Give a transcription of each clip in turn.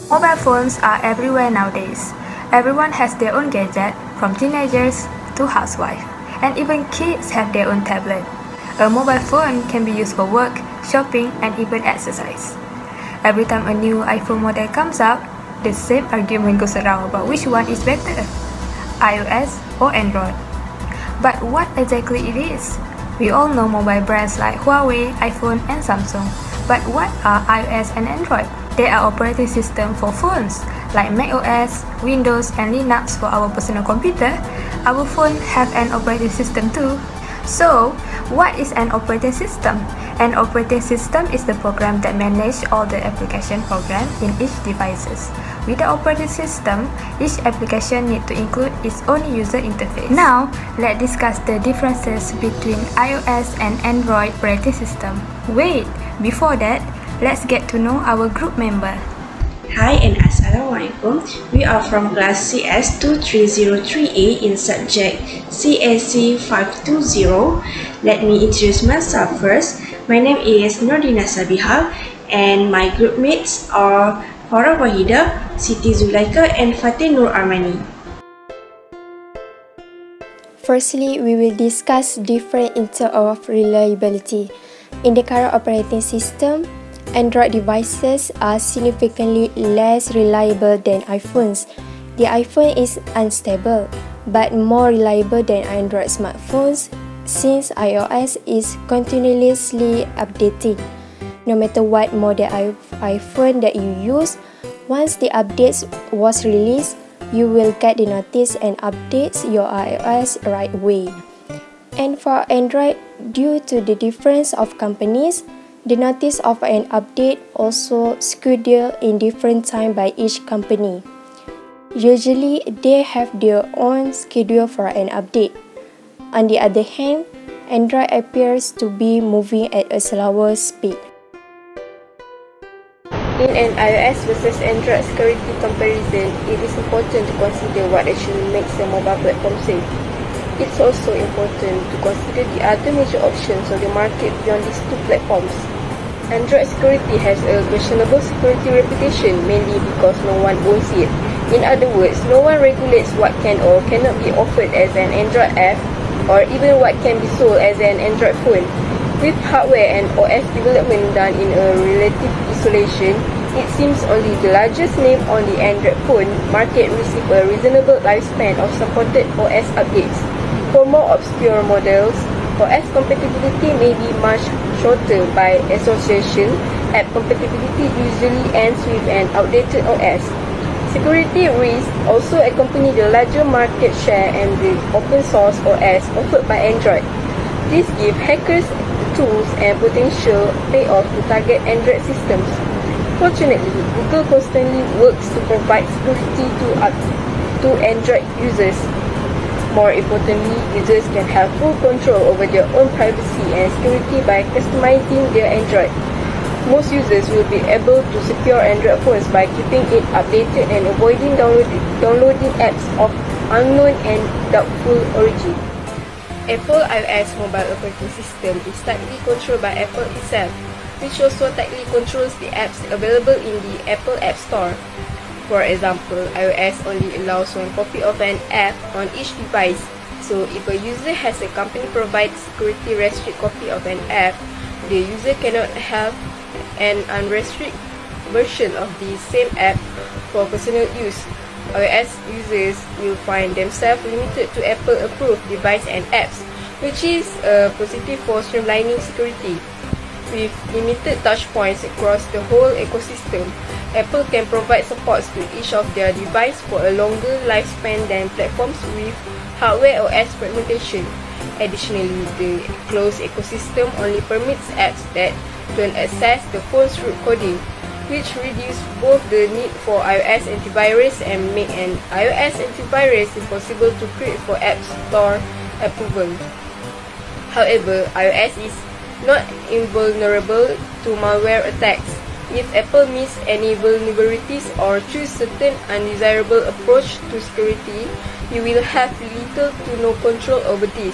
Mobile phones are everywhere nowadays. Everyone has their own gadget, from teenagers to housewives, and even kids have their own tablet. A mobile phone can be used for work, shopping, and even exercise. Every time a new iPhone model comes out, the same argument goes around about which one is better, iOS or Android. But what exactly it is? We all know mobile brands like Huawei, iPhone, and Samsung. But what are iOS and Android? They are operating systems for phones like macOS, Windows, and Linux for our personal computer. Our phone have an operating system too. So, what is an operating system? An operating system is the program that manages all the application programs in each devices. With the operating system, each application needs to include its own user interface. Now, let's discuss the differences between iOS and Android operating system. Wait, before that, let's get to know our group member. Hi and Assalamualaikum. We are from class CS520 in subject CSC520. Let me introduce myself first. My name is Dina SABIHA and my group mates are FARAH WAHIDA, Siti ZULAIKHA and Fatin Armani. Firstly, we will discuss different in terms of reliability. In the current operating system, Android devices are significantly less reliable than iPhones. The iPhone is unstable, but more reliable than Android smartphones since iOS is continuously updating. No matter what model iPhone that you use, once the updates was released, you will get the notice and updates your iOS right away. And for Android, due to the difference of companies, the notice of an update also scheduled in different time by each company. Usually, they have their own schedule for an update. On the other hand, Android appears to be moving at a slower speed. In an iOS versus Android security comparison, it is important to consider what actually makes a mobile platform safe. It's also important to consider the other major options of the market beyond these two platforms. Android security has a questionable security reputation mainly because no one owns it. In other words, no one regulates what can or cannot be offered as an Android app or even what can be sold as an Android phone. With hardware and OS development done in a relative isolation, it seems only the largest name on the Android phone market receive a reasonable lifespan of supported OS updates. For more obscure models, OS compatibility may be much shorter. By association, app compatibility usually ends with an outdated OS. Security risks also accompany the larger market share and the open source OS offered by Android. This gives hackers tools and potential payoff to target Android systems. Fortunately, Google constantly works to provide security to Android users. More importantly, users can have full control over their own privacy and security by customizing their Android. Most users will be able to secure Android phones by keeping it updated and avoiding downloading apps of unknown and doubtful origin. Apple iOS mobile operating system is tightly controlled by Apple itself, which also tightly controls the apps available in the Apple App Store. For example, iOS only allows one copy of an app on each device. So if a user has a company-provided security restricted copy of an app, the user cannot have an unrestricted version of the same app for personal use. iOS users will find themselves limited to Apple-approved device and apps, which is a positive for streamlining security. With limited touchpoints across the whole ecosystem, Apple can provide supports to each of their devices for a longer lifespan than platforms with hardware OS fragmentation. Additionally, the closed ecosystem only permits apps that don't access the phone's root coding, which reduces both the need for iOS antivirus and make an iOS antivirus impossible to create for App Store approval. However, iOS is not invulnerable to malware attacks. If Apple miss any vulnerabilities or choose certain undesirable approach to security, you will have little to no control over this.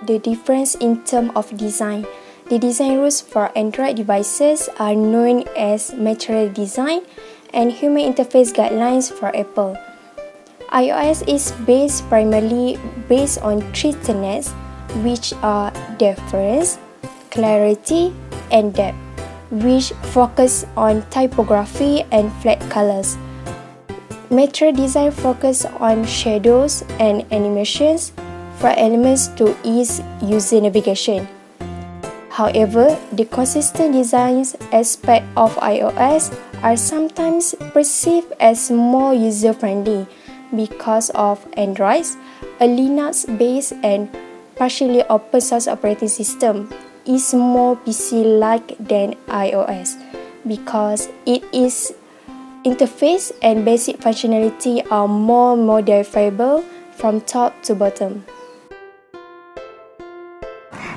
The difference in terms of design. The design rules for Android devices are known as material design and human interface guidelines for Apple. iOS is primarily based on three tenets, which are deference, clarity, and depth, which focus on typography and flat colors. Material design focuses on shadows and animations for elements to ease user navigation. However, the consistent design aspects of iOS are sometimes perceived as more user-friendly because of Android's, a Linux-based and partially open-source operating system, is more PC-like than iOS because its interface and basic functionality are more modifiable from top to bottom.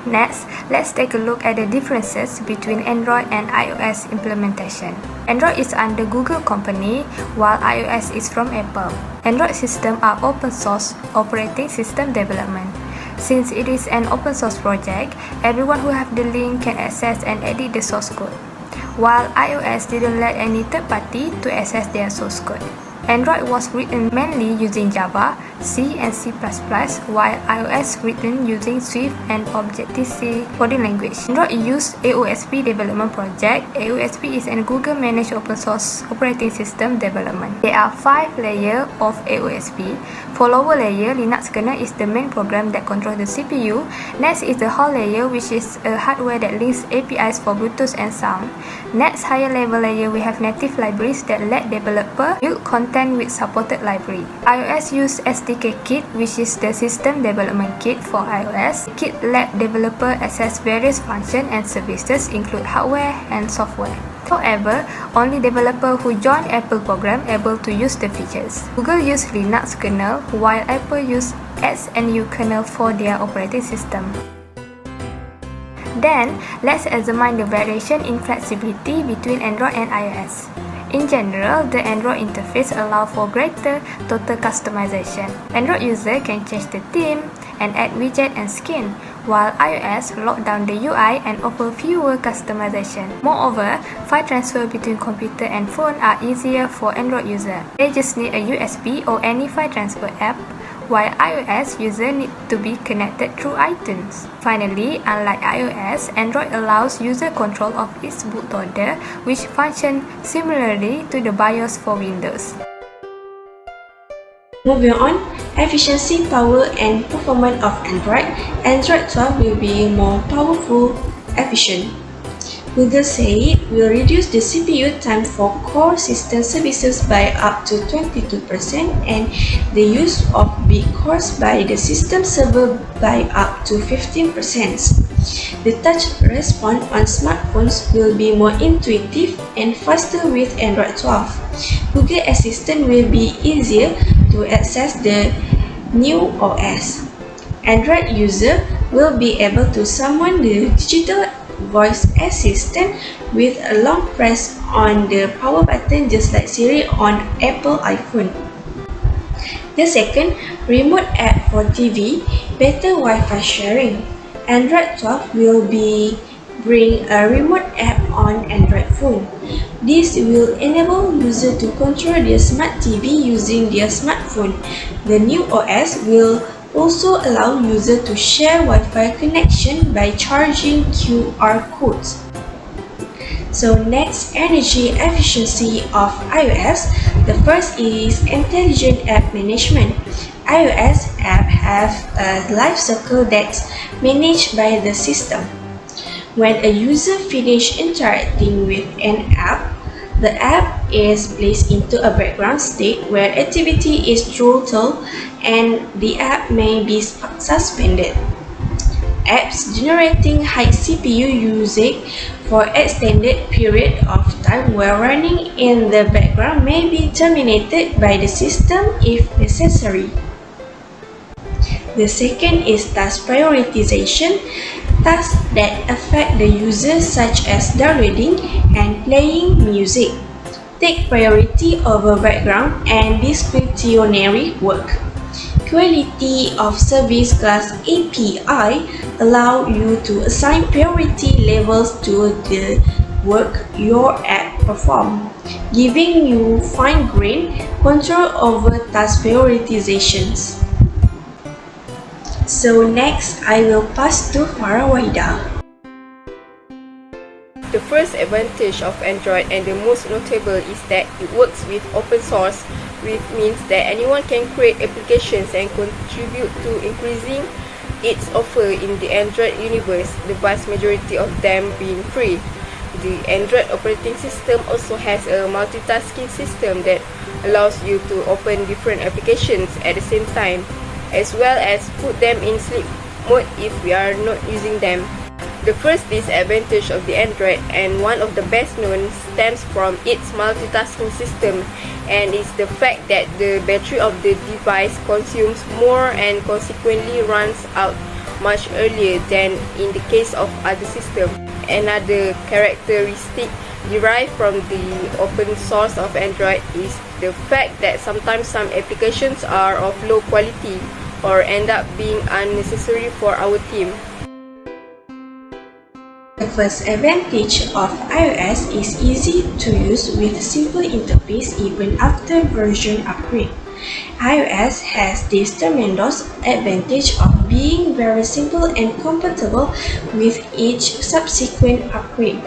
Next, let's take a look at the differences between Android and iOS implementation. Android is under Google company, while iOS is from Apple. Android systems are open source operating system development. Since it is an open source project, everyone who have the link can access and edit the source code, while iOS didn't let any third party to access their source code. Android was written mainly using Java, C and C++, while iOS written using Swift and Objective-C coding language. Android used AOSP development project. AOSP is a Google-managed open-source operating system development. There are 5 layers of AOSP. For lower layer, Linux kernel is the main program that controls the CPU. Next is the whole layer, which is a hardware that links APIs for Bluetooth and sound. Next, higher level layer, we have native libraries that let developer build content with supported library. iOS use SDK Kit, which is the system development kit for iOS. Kit let developer access various functions and services, include hardware and software. However, only developers who join Apple program able to use the features. Google use Linux kernel, while Apple use XNU kernel for their operating system. Then, let's examine the variation in flexibility between Android and iOS. In general, the Android interface allows for greater total customization. Android user can change the theme and add widget and skin, while iOS lock down the UI and offer fewer customization. Moreover, file transfer between computer and phone are easier for Android user. They just need a USB or any file transfer app, while iOS user need to be connected through iTunes. Finally, unlike iOS, Android allows user control of its bootloader, which functions similarly to the BIOS for Windows. Moving on, efficiency, power and performance of Android. Android 12 will be more powerful, efficient. Google say it will reduce the CPU time for core system services by up to 22% and the use of big cores by the system server by up to 15%. The touch response on smartphones will be more intuitive and faster with Android 12. Google Assistant will be easier to access the new OS. Android user will be able to summon the digital voice assistant with a long press on the power button, just like Siri on Apple iPhone. The second, remote app for TV, better Wi-Fi sharing. Android 12 will bring a remote app on Android phone. This will enable users to control their smart TV using their smartphone. The new OS will also allow users to share Wi-Fi connection by charging QR codes. So next, energy efficiency of iOS. The first is intelligent app management. iOS apps have a life cycle that's managed by the system. When a user finishes interacting with an app, the app is placed into a background state where activity is throttled and the app may be suspended. Apps generating high CPU usage for extended period of time while running in the background may be terminated by the system if necessary. The second is task prioritization. Tasks that affect the user, such as downloading and playing music, take priority over background and discretionary work. Quality of service class API allow you to assign priority levels to the work your app perform, giving you fine-grained control over task prioritizations. So next, I will pass to FARAH WAHIDA. The first advantage of Android and the most notable is that it works with open source, which means that anyone can create applications and contribute to increasing its offer in the Android universe, the vast majority of them being free. The Android operating system also has a multitasking system that allows you to open different applications at the same time, as well as put them in sleep mode if we are not using them. The first disadvantage of the Android, and one of the best known, stems from its multitasking system, and is the fact that the battery of the device consumes more and consequently runs out much earlier than in the case of other systems. Another characteristic derived from the open source of Android is the fact that sometimes some applications are of low quality or end up being unnecessary for our team. The first advantage of iOS is easy to use with simple interface even after version upgrade. iOS has this tremendous advantage of being very simple and compatible with each subsequent upgrade.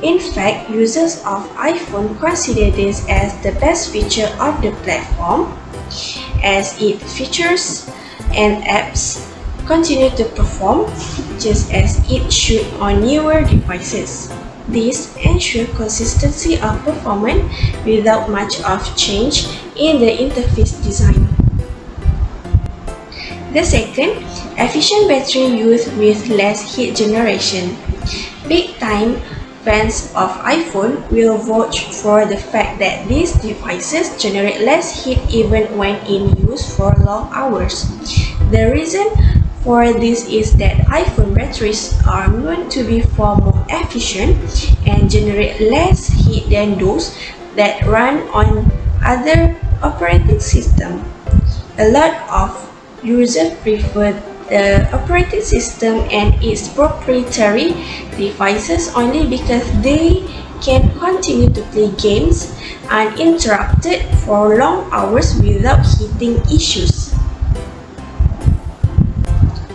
In fact, users of iPhone consider this as the best feature of the platform, as it features and apps continue to perform just as it should on newer devices. This ensures consistency of performance without much of change in the interface design. The second, efficient battery use with less heat generation. Big-time fans of iPhone will vouch for the fact that these devices generate less heat even when in use for long hours. The reason for this is that iPhone batteries are known to be far more efficient and generate less heat than those that run on other operating systems. A lot of users prefer the operating system and its proprietary devices only because they can continue to play games uninterrupted for long hours without heating issues.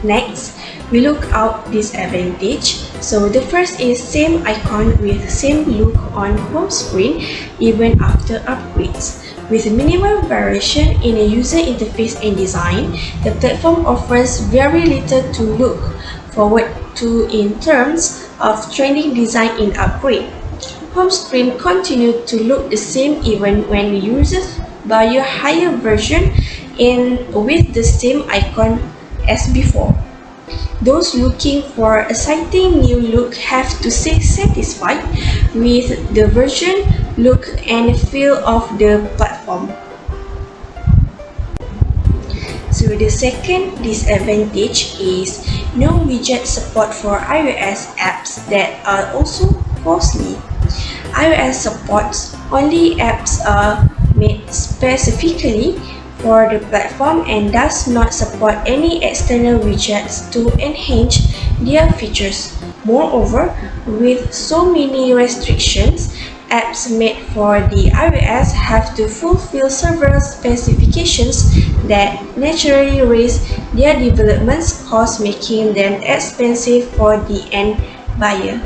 Next, we look out disadvantage. So the first is same icon with same look on home screen even after upgrades. With minimal variation in a user interface and design, the platform offers very little to look forward to in terms of trending design in upgrade. Home screen continues to look the same even when users buy a higher version with the same icon as before. Those looking for a exciting new look have to stay satisfied with the version, look and feel of the platform. So the second disadvantage is no widget support for iOS apps that are also costly. iOS supports only apps made specifically for the platform and does not support any external widgets to enhance their features. Moreover, with so many restrictions, apps made for the iOS have to fulfill several specifications that naturally raise their development costs, making them expensive for the end buyer.